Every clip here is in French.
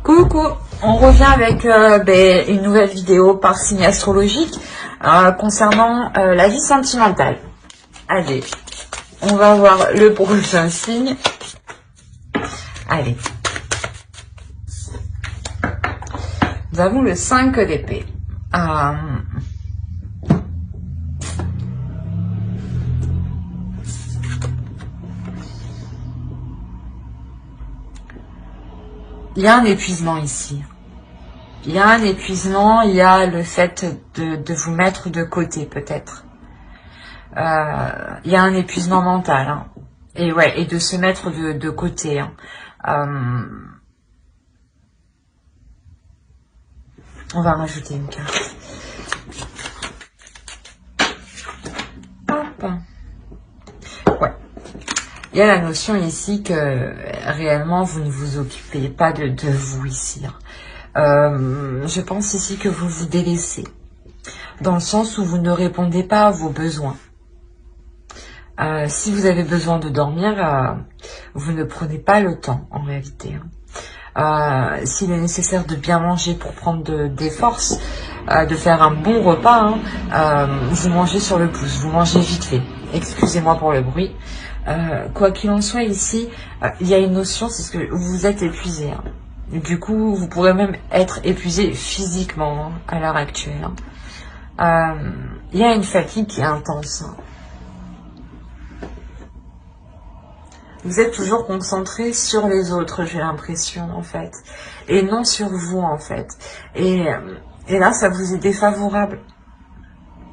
Coucou, on revient avec une nouvelle vidéo par signe astrologique concernant la vie sentimentale. Allez, on va voir le prochain signe. Allez. Nous avons le 5 d'épée. Il y a un épuisement ici. Il y a un épuisement, il y a le fait de vous mettre de côté peut-être. Il y a un épuisement mental. Hein. Et ouais, et de se mettre de côté. Hein. On va rajouter une carte. Hop. Ouais. Il y a la notion ici que réellement vous ne vous occupez pas de vous ici. Je pense ici que vous vous délaissez. Dans le sens où vous ne répondez pas à vos besoins. Si vous avez besoin de dormir, vous ne prenez pas le temps en réalité. S'il est nécessaire de bien manger pour prendre des forces, de faire un bon repas, vous mangez sur le pouce, vous mangez vite fait. Excusez-moi pour le bruit. Quoi qu'il en soit ici, il y a une notion, c'est ce que vous êtes épuisé. Hein. Du coup, vous pourrez même être épuisé physiquement à l'heure actuelle. Il y a une fatigue qui est intense. Hein. Vous êtes toujours concentré sur les autres, j'ai l'impression, en fait. Et non sur vous, en fait. Et là, ça vous est défavorable.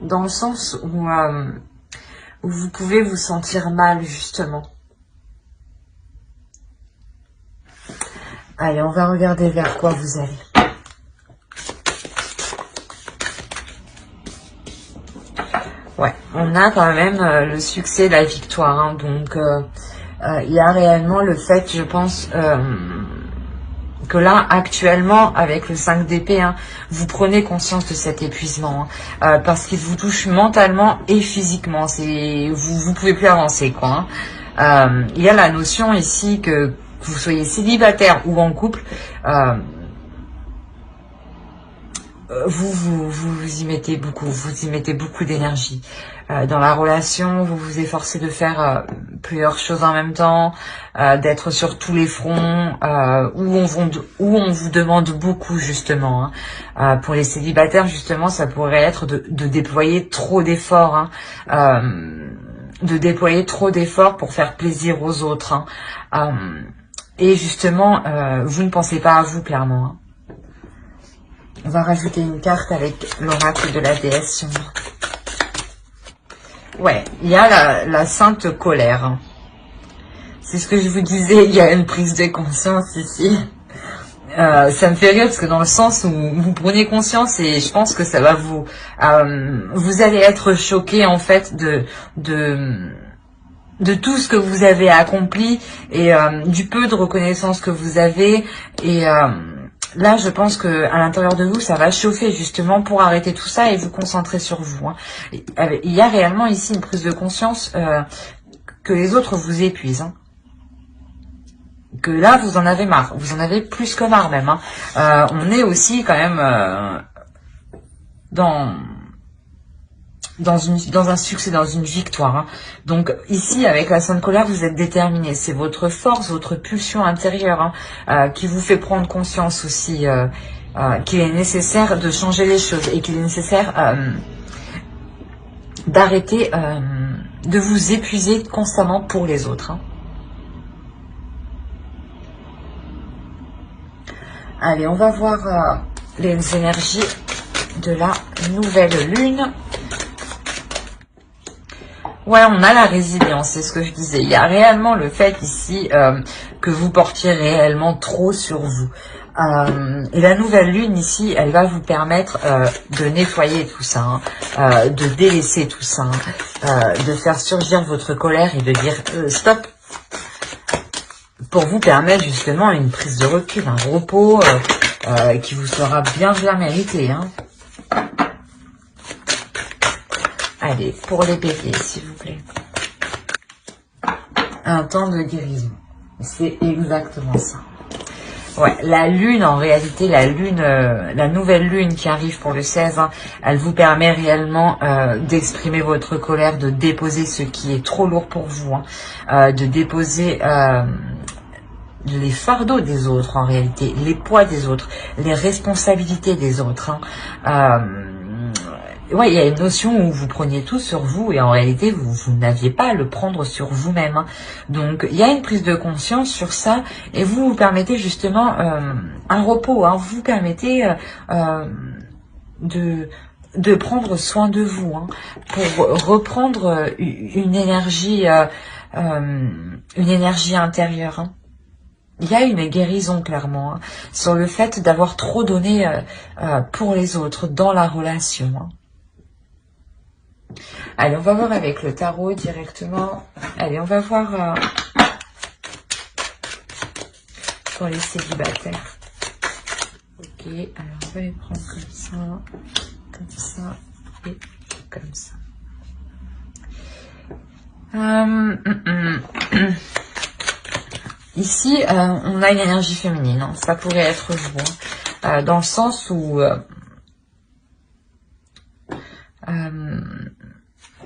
Dans le sens où vous pouvez vous sentir mal, justement. Allez, on va regarder vers quoi vous allez. Ouais, on a quand même le succès, la victoire. Hein, donc, il y a réellement le fait, je pense, que là, actuellement, avec le 5 d'épée, vous prenez conscience de cet épuisement. Parce qu'il vous touche mentalement et physiquement. Vous pouvez plus avancer, quoi. Il y a la notion ici que vous soyez célibataire ou en couple, vous y mettez beaucoup d'énergie. Dans la relation, vous vous efforcez de faire plusieurs choses en même temps, d'être sur tous les fronts, où on vous demande beaucoup justement. Pour les célibataires, justement, ça pourrait être de déployer trop d'efforts, de déployer trop d'efforts pour faire plaisir aux autres. Et justement, vous ne pensez pas à vous clairement. On va rajouter une carte avec l'oracle de la déesse sombre. Ouais, il y a la sainte colère. C'est ce que je vous disais, il y a une prise de conscience ici. Ça me fait rire parce que dans le sens où vous prenez conscience et je pense que ça va vous allez être choqué en fait de tout ce que vous avez accompli et du peu de reconnaissance que vous avez et là, je pense que à l'intérieur de vous, ça va chauffer justement pour arrêter tout ça et vous concentrer sur vous. Hein. Il y a réellement ici une prise de conscience que les autres vous épuisent. Hein. Que là, vous en avez marre. Vous en avez plus que marre même. Hein. On est aussi quand même dans un succès, dans une victoire. Hein. Donc ici, avec la sainte colère, vous êtes déterminé. C'est votre force, votre pulsion intérieure qui vous fait prendre conscience aussi qu'il est nécessaire de changer les choses et qu'il est nécessaire d'arrêter de vous épuiser constamment pour les autres. Hein. Allez, on va voir les énergies de la nouvelle lune. Ouais, on a la résilience, c'est ce que je disais. Il y a réellement le fait ici que vous portiez réellement trop sur vous. Et la nouvelle lune ici, elle va vous permettre de nettoyer tout ça, de délaisser tout ça, de faire surgir votre colère et de dire stop, pour vous permettre justement une prise de recul, un repos qui vous sera bien mérité. Hein. Allez, pour les béliers, s'il vous plaît. Un temps de guérison. C'est exactement ça. Ouais, la lune, en réalité, la lune, la nouvelle lune qui arrive pour le 16, hein, elle vous permet réellement d'exprimer votre colère, de déposer ce qui est trop lourd pour vous, hein, de déposer les fardeaux des autres, en réalité, les poids des autres, les responsabilités des autres. Hein. Ouais, il y a une notion où vous preniez tout sur vous et en réalité, vous n'aviez pas à le prendre sur vous-même. Hein. Donc, il y a une prise de conscience sur ça et vous vous permettez justement un repos. Hein. Vous vous permettez de prendre soin de vous hein, pour reprendre une énergie intérieure. Hein. Il y a une guérison clairement hein, sur le fait d'avoir trop donné pour les autres dans la relation. Hein. Allez, on va voir avec le tarot directement. Allez, on va voir pour les célibataires. Ok, alors on va les prendre comme ça et comme ça. Ici, on a une énergie féminine. Hein. Ça pourrait être vous. Hein. Dans le sens où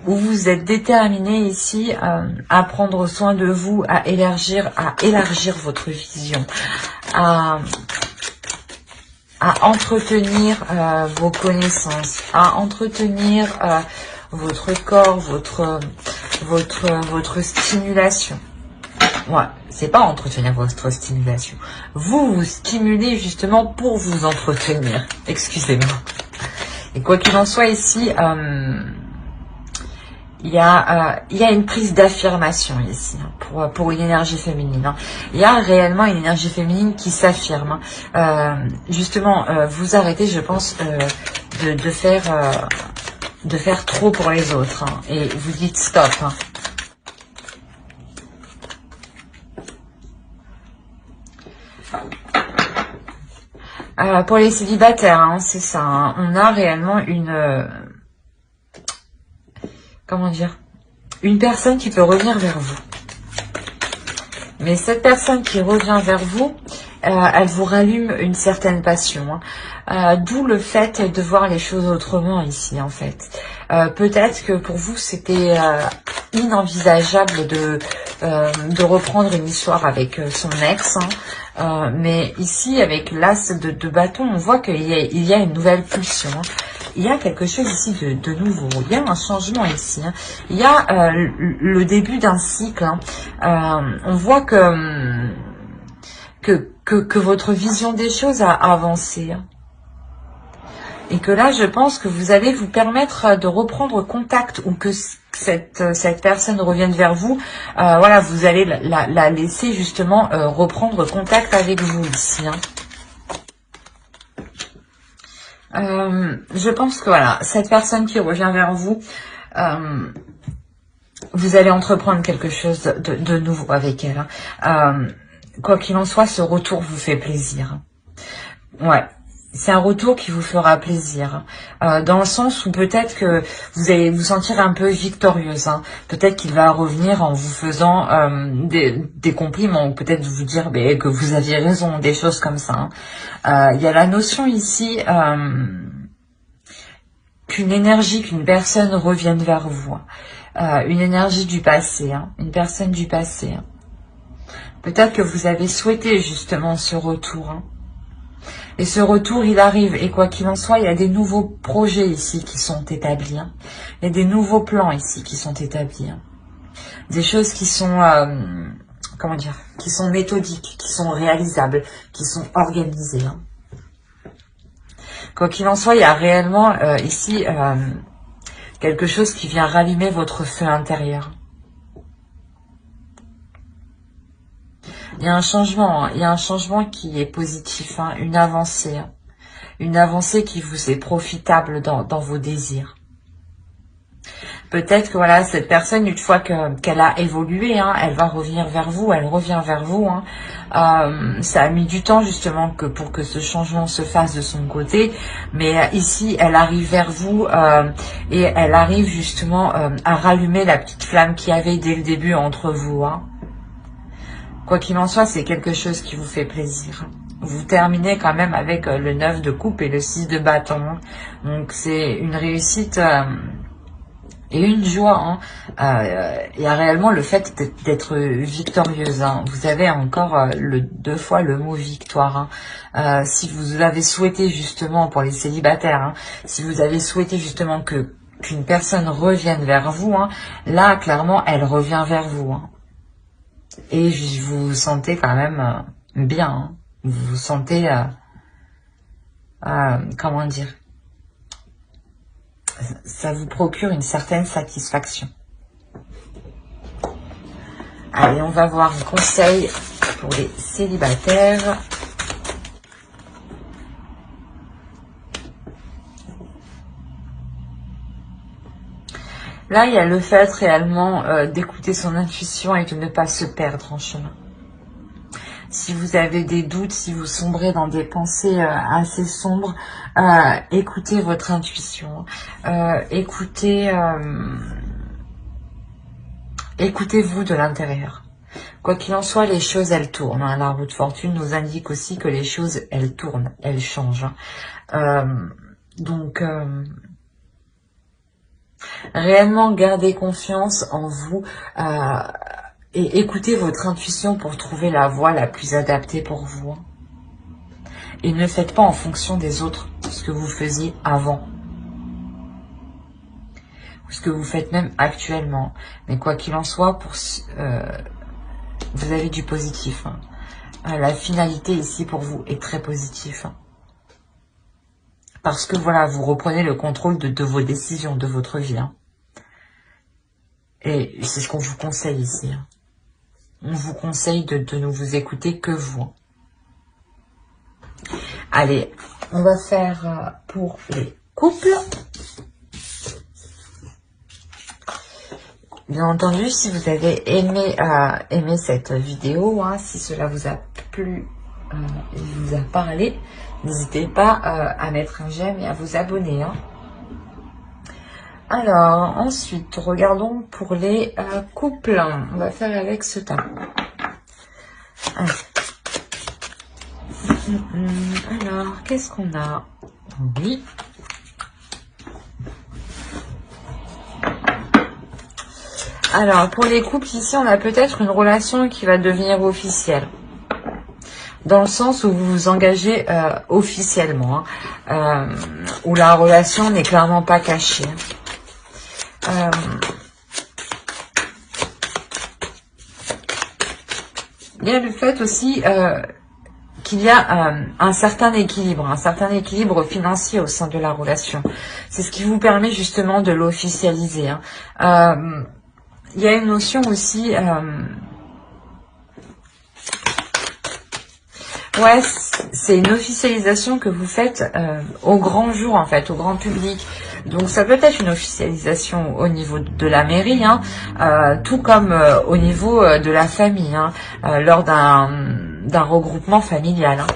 vous êtes déterminé ici à prendre soin de vous, à élargir votre vision, à entretenir vos connaissances, à entretenir votre corps, votre stimulation. Ouais, c'est pas entretenir votre stimulation. Vous vous stimulez justement pour vous entretenir. Excusez-moi. Et quoi qu'il en soit ici, il y a une prise d'affirmation ici hein, pour une énergie féminine. Hein. Il y a réellement une énergie féminine qui s'affirme. Hein. Justement, vous arrêtez, je pense, de faire trop pour les autres. Hein, et vous dites stop. Hein. Pour les célibataires, hein, c'est ça. Hein, on a réellement une personne qui peut revenir vers vous. Mais cette personne qui revient vers vous, elle vous rallume une certaine passion. Hein. D'où le fait de voir les choses autrement ici, en fait. Peut-être que pour vous, c'était inenvisageable de reprendre une histoire avec son ex. Hein. Mais ici, avec l'as de bâton, on voit qu'il y a une nouvelle pulsion. Hein. Il y a quelque chose ici de nouveau. Il y a un changement ici. Hein. Il y a le début d'un cycle. Hein. On voit que votre vision des choses a avancé. Hein. Et que là, je pense que vous allez vous permettre de reprendre contact ou que cette personne revienne vers vous. Voilà, vous allez la laisser justement reprendre contact avec vous ici. Hein. Je pense que voilà, cette personne qui revient vers vous, vous allez entreprendre quelque chose de nouveau avec elle. Hein. Quoi qu'il en soit, ce retour vous fait plaisir. Ouais. C'est un retour qui vous fera plaisir, dans le sens où peut-être que vous allez vous sentir un peu victorieuse. Hein. Peut-être qu'il va revenir en vous faisant des compliments, ou peut-être vous dire que vous aviez raison, des choses comme ça. Hein. Il y a la notion ici qu'une personne revienne vers vous. Une énergie du passé, hein. Une personne du passé. Hein. Peut-être que vous avez souhaité justement ce retour. Hein. Et ce retour, il arrive. Et quoi qu'il en soit, il y a des nouveaux projets ici qui sont établis. Hein. Il y a des nouveaux plans ici qui sont établis. Hein. Des choses qui sont, qui sont méthodiques, qui sont réalisables, qui sont organisées. Hein. Quoi qu'il en soit, il y a réellement ici quelque chose qui vient rallumer votre feu intérieur. Il y a un changement qui est positif, hein, une avancée qui vous est profitable dans vos désirs. Peut-être que voilà, cette personne, une fois qu'elle a évolué, hein, elle va revenir vers vous, elle revient vers vous. Hein. Ça a mis du temps justement pour que ce changement se fasse de son côté, mais ici, elle arrive vers vous et elle arrive justement à rallumer la petite flamme qu'il y avait dès le début entre vous. Hein. Quoi qu'il en soit, c'est quelque chose qui vous fait plaisir. vous terminez quand même avec le 9 de coupe et le 6 de bâton. Hein. Donc c'est une réussite et une joie. Hein. Il y a réellement le fait d'être victorieuse. Hein. Vous avez encore deux fois le mot victoire. Hein. Si vous avez souhaité justement, pour les célibataires, hein, si vous avez souhaité justement qu'une personne revienne vers vous, hein, là clairement elle revient vers vous. Hein. Et vous vous sentez quand même bien. Hein. Vous vous sentez, comment dire, ça vous procure une certaine satisfaction. Allez, on va voir un conseil pour les célibataires. Là, il y a le fait réellement d'écouter son intuition et de ne pas se perdre en chemin. Si vous avez des doutes, si vous sombrez dans des pensées assez sombres, écoutez votre intuition. Écoutez-vous de l'intérieur. Quoi qu'il en soit, les choses, elles tournent. Hein. La roue de fortune nous indique aussi que les choses, elles tournent, elles changent. Hein. Donc, réellement, gardez confiance en vous et écoutez votre intuition pour trouver la voie la plus adaptée pour vous. Hein. Et ne faites pas en fonction des autres ce que vous faisiez avant. Ou ce que vous faites même actuellement. Mais quoi qu'il en soit, vous avez du positif. Hein. La finalité ici pour vous est très positive. Hein. Parce que voilà, vous reprenez le contrôle de vos décisions, de votre vie. Hein. Et c'est ce qu'on vous conseille ici. Hein. On vous conseille de ne vous écouter que vous. Allez, on va faire pour les couples. Bien entendu, si vous avez aimé cette vidéo, hein, si cela vous a plu et vous a parlé, n'hésitez pas à mettre un j'aime et à vous abonner. Hein. Alors, ensuite, regardons pour les couples. On va faire avec ce tas. Alors, qu'est-ce qu'on a? Oui. Alors, pour les couples, ici, on a peut-être une relation qui va devenir officielle. Dans le sens où vous vous engagez officiellement. Hein, où la relation n'est clairement pas cachée. Il y a le fait aussi qu'il y a un certain équilibre financier au sein de la relation. C'est ce qui vous permet justement de l'officialiser. Hein. Il y a une notion aussi... ouais, c'est une officialisation que vous faites au grand jour, en fait, au grand public. Donc, ça peut être une officialisation au niveau de la mairie, hein, tout comme au niveau de la famille, hein, lors d'un regroupement familial. Hein.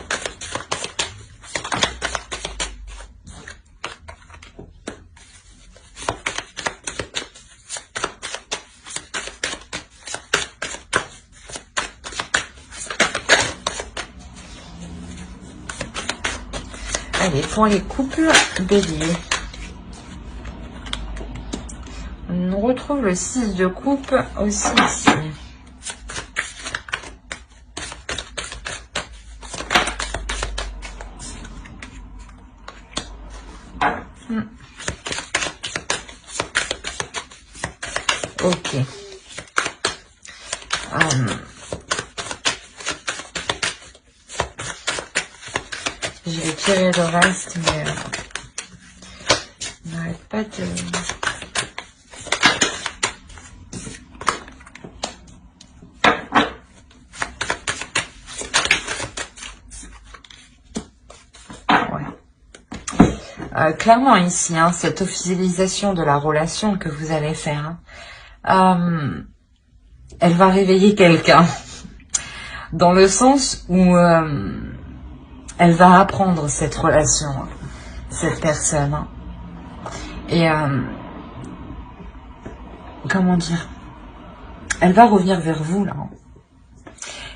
Allez, pour les couples bélier. On retrouve le 6 de coupe aussi ici. Ok. Je vais tirer le reste, mais on n'arrête pas de... Clairement ici, hein, cette officialisation de la relation que vous allez faire, hein, elle va réveiller quelqu'un. Dans le sens où elle va apprendre cette relation, cette personne. Hein. Et comment dire, elle va revenir vers vous là.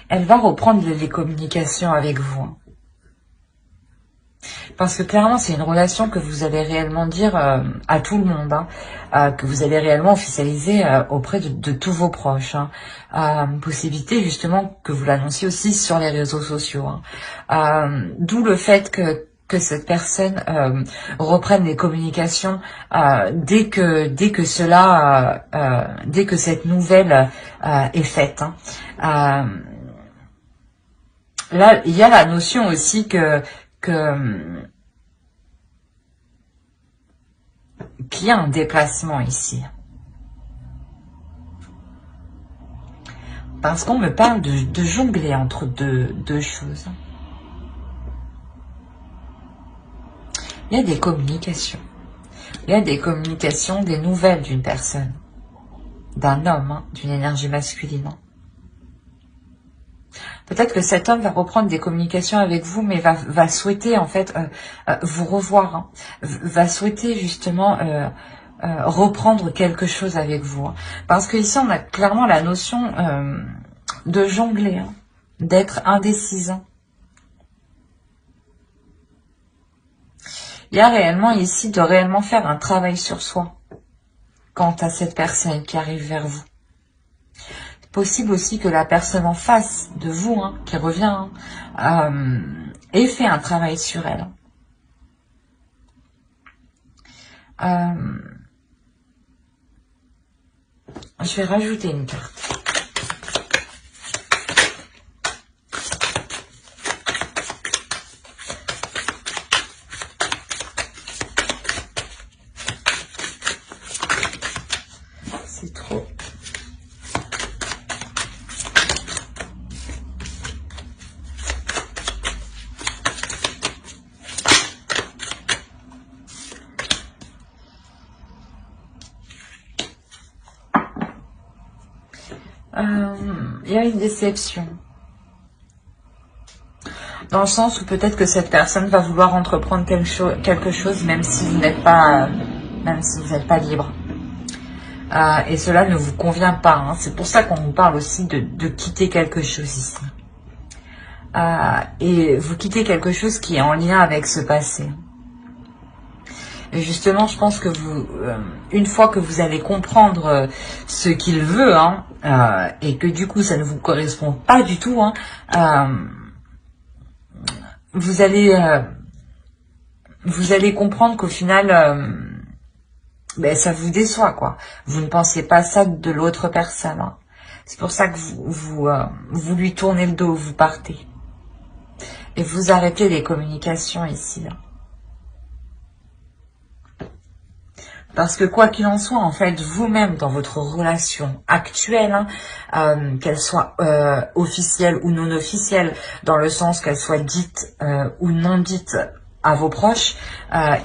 Elle va reprendre les communications avec vous. Hein. Parce que clairement, c'est une relation que vous allez réellement dire à tout le monde, hein, que vous allez réellement officialiser auprès de tous vos proches. Hein. Possibilité justement que vous l'annonciez aussi sur les réseaux sociaux. Hein. D'où le fait que cette personne reprenne les communications dès que cette nouvelle est faite. Hein. Là, il y a la notion aussi qu'il y a un déplacement ici. Parce qu'on me parle de jongler entre deux choses. Il y a des communications. Il y a des communications, des nouvelles d'une personne, d'un homme, hein, d'une énergie masculine. Peut-être que cet homme va reprendre des communications avec vous, mais va souhaiter en fait vous revoir, hein. Va souhaiter justement reprendre quelque chose avec vous. Hein. Parce que ici on a clairement la notion de jongler, hein, d'être indécise. Hein. Il y a réellement ici de réellement faire un travail sur soi quant à cette personne qui arrive vers vous. Possible aussi que la personne en face de vous, hein, qui revient, hein, ait fait un travail sur elle. Je vais rajouter une carte. C'est trop. Il y a une déception. Dans le sens où peut-être que cette personne va vouloir entreprendre quelque chose même si vous n'êtes pas, libre. Et cela ne vous convient pas. Hein. C'est pour ça qu'on vous parle aussi de quitter quelque chose ici. Et vous quittez quelque chose qui est en lien avec ce passé. Et justement, je pense que vous, une fois que vous allez comprendre ce qu'il veut, hein, et que du coup ça ne vous correspond pas du tout, hein, vous allez comprendre qu'au final, ça vous déçoit, quoi. Vous ne pensez pas ça de l'autre personne. Hein. C'est pour ça que vous lui tournez le dos, vous partez. Et vous arrêtez les communications ici. Hein. Parce que quoi qu'il en soit, en fait, vous-même, dans votre relation actuelle, hein, qu'elle soit officielle ou non officielle, dans le sens qu'elle soit dite ou non dite à vos proches,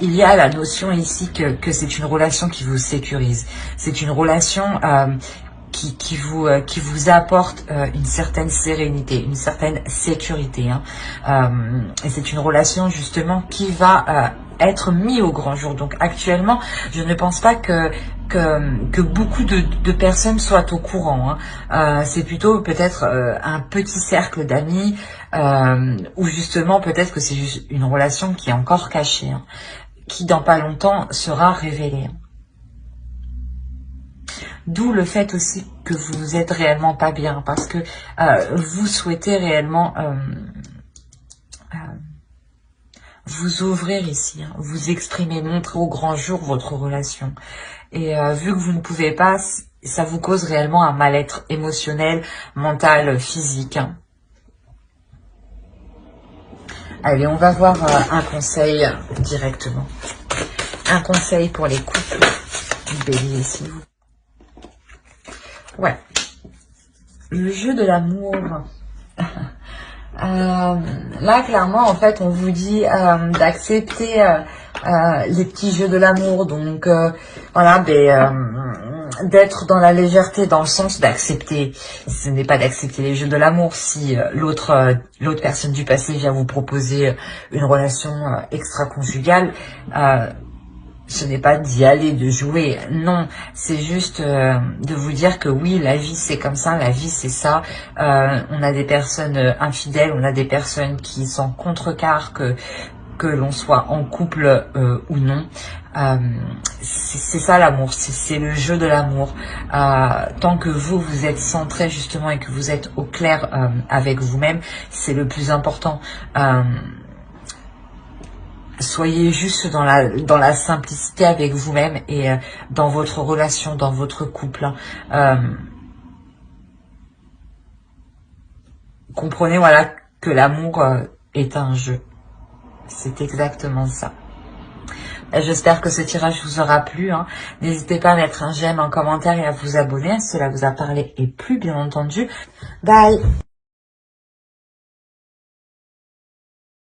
il y a la notion ici que c'est une relation qui vous sécurise. C'est une relation qui vous apporte une certaine sérénité, une certaine sécurité. Hein. Et c'est une relation justement qui va être mise au grand jour. Donc actuellement, je ne pense pas que beaucoup de personnes soient au courant. Hein. C'est plutôt peut-être un petit cercle d'amis ou justement peut-être que c'est juste une relation qui est encore cachée, hein, qui dans pas longtemps sera révélée. D'où le fait aussi que vous êtes réellement pas bien, parce que vous souhaitez réellement vous ouvrir ici, hein, vous exprimer, montrer au grand jour votre relation. Et vu que vous ne pouvez pas, ça vous cause réellement un mal-être émotionnel, mental, physique. Hein. Allez, on va voir un conseil directement. Un conseil pour les couples. Bélier, s'il vous plaît. Ouais, le jeu de l'amour. Là, clairement, en fait, on vous dit d'accepter les petits jeux de l'amour. Donc, voilà, d'être dans la légèreté, dans le sens d'accepter. Ce n'est pas d'accepter les jeux de l'amour si l'autre personne du passé vient vous proposer une relation extra-conjugale. Ce n'est pas d'y aller, de jouer, non, c'est juste de vous dire que oui, la vie c'est comme ça, la vie c'est ça, on a des personnes infidèles, on a des personnes qui s'en contrecarrent, que l'on soit en couple ou non. C'est ça l'amour, c'est le jeu de l'amour. Tant que vous êtes centré justement et que vous êtes au clair avec vous-même, c'est le plus important. Soyez juste dans la simplicité avec vous-même et dans votre relation, dans votre couple. Comprenez voilà que l'amour est un jeu. C'est exactement ça. J'espère que ce tirage vous aura plu. N'hésitez pas à mettre un j'aime, un commentaire et à vous abonner. Cela vous a parlé et plu, bien entendu. Bye!